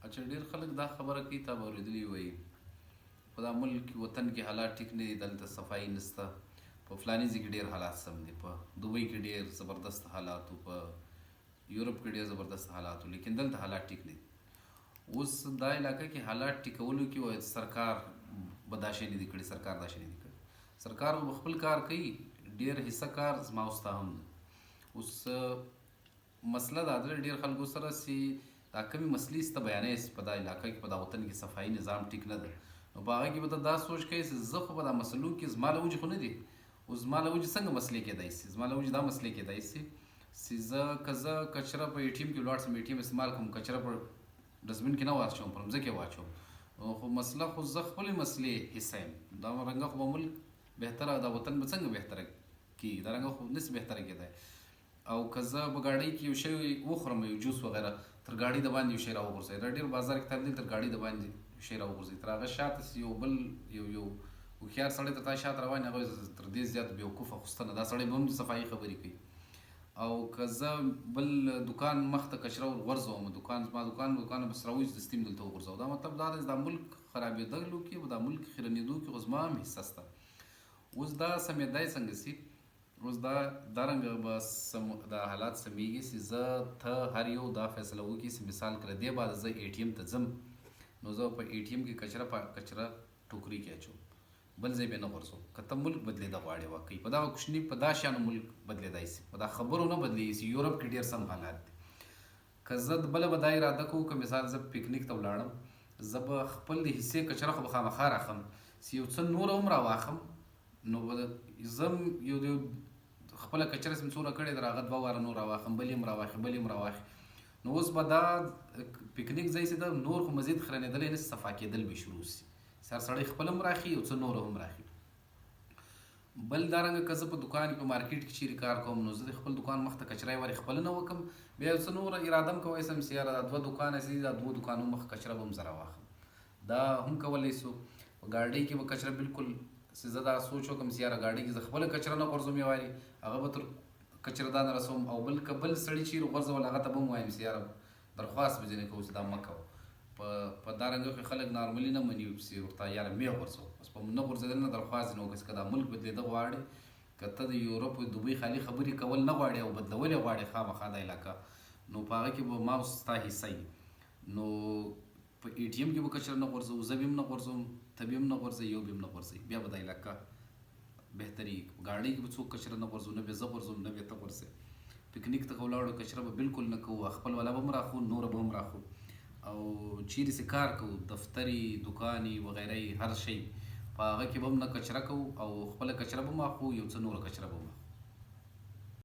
اچھا ډېر خلک دا خبره کوي تا به اورېدلي وایي په دا ملک وطن کې حالات ټیک نه دي، دلته صفایي نشته، په فلاني ځای کې ډېر حالات سم دي، په دوبۍ کې ډېر زبردست حالات و، په یورپ کې ډېر زبردست حالات و، لیکن دلته حالات ټیک نه دي. اوس دا علاقه کې حالات ټیکولو کې وایي سرکار به دا شی نه دي کړي، سرکار دا شی نه دي کړي، سرکار به خپل کار کوي، ډېر حصه کار زما او ستا هم ده. اوس مسله دا ده ډېر خلکو سره چې دا کمې مسلې چې ته بیانوې په دا علاقه کې په دا وطن کې صفایي نظام ټیک نه ده، نو په هغه کې به ته دا سوچ کوې چې زه خو په دا مسلو کې زما له وجې خو نه دي، اوس زما له وجې څنګه مسلې کېدای شي، زما له وجې دا مسلې کېدای شي چې زه کچره په ATM کې ولاړ شم، ATM استعمال کوم، کچره په ډسبین کې نه واچوم، پر مځکې واچوم، خو مسله خو زه خپلې مسلې حصه یم، دا رنګه خو به ملک بهتره، دا وطن به څنګه بهتره کېږي، دا رنګه خو نسي بهتره کېدی. او که زه په ګاډۍ کې یو شی وخورم، یو جوس وغیره، تر ګاډۍ د باندې یو شی راوغورځوي، دا ډېر بازار کې تبدیل، تر ګاډۍ د باندې یو شی راوغورځوي، تر هغه شاته یو بل یو هوښیار سړی تر تا شاته روان وي، هغه تر دې زیات بېوقوفه خوستنه، دا سړی به هم د صفایي خبرې کوي. او که زه بل دکان مخ ته کچره ورغورځوم، زما دکان بس راوځي د سټیم دلته وغورځوم، دا مطلب دا دی دا ملک خرابېدلو کې، دا ملک خیرنېدو کې خو زما هم حصه شته. اوس دا سمېدای څنګه شي؟ اوس دا رنګه به دا حالات سمیږي چې زه ته هر یو دا فیصله وکړي چې مثال کړه دې بعد زه ATM ته ځم، نو زه په ATM کې کچره ټوکري کې اچوم، بل ځای به نه غورځوم. که ته ملک بدلېده غواړې واقعي په دغه کوچني په دا شیانو ملک بدلېدای شي، په دا خبرو نه بدلېږي چې یورپ کې ډېر سم حالات دي. که زه بله به دا اراده کوو که مثال زه پکنیک ته ولاړم، زه به خپل د حصې کچره خو به خامخا راخم چې یو څه نوره هم راواخم، نو به زه یو خپله کچره چې مې څونه کړې ده هغه 2 واره نور راواخم، بل یې هم راواخي، بل یې هم راواخي، نو اوس به دا پکنیک ځای چې ده نور خو مزید خرنېدلی نه شي، صفا کېدل به شروع شي، هر سړی خپل هم راخي، یو څه نور هم راخي. بل دا رنګه که زه په دکان کې په مارکیټ کې چیرې کار کوم، نو زه د خپل دکان مخ ته کچره یې وارې خپله نه وکم، بیا یو څه نور اراده هم کولی شم چې یاره دا 2 دوکانه چې دي، دا 2 دوکانو مخ کچره به هم زه راواخم، دا هم کولی شو. په ګاډۍ کې به کچره بالکل چې زه دا سوچ وکړم چې یاره ګاډۍ کې زه خپله کچره نه غورځوم یوارې، هغه به تر کچردان رسوم، او بل که بل سړي چیرې غورځول هغه ته به هم وایم چې یاره درخواست به ځینې کوو چې دا مه کوه. په دا رنګه کې خلک نارملي نه مني چې ورته یاره مې غورځوه، بس په نه غورځېدل نه درخواست ځینې وکړي که دا ملک بدلېده غواړې، که ته د یورپ او دوبۍ خالي خبرې کول نه غواړې او بدلول یې غواړې خامخا دا علاقه، نو په هغه کې به ما او ستا حصه وي. نو په ATM کې به کچره نه غورځوو، زه به هم نه غورځوم، ته به هم نه غورځوې، یو به هم نه غورځوي، بیا به دا علاقه بهتري. ګاډۍ کې به څوک کچره نه غورځوو، نه به زه غورځوم نه به ته غورځوې. پکنیک ته ولاړو کچره به بالکل نه کوو، خپل والا به هم راخو، نوره به هم راخو، او چیرې چې کار کوو دفتري دکاني وغیره هر شی په هغه کې به هم نه کچره کوو، او خپله کچره به هم اخلو، یو څه نوره کچره به هم اخلو.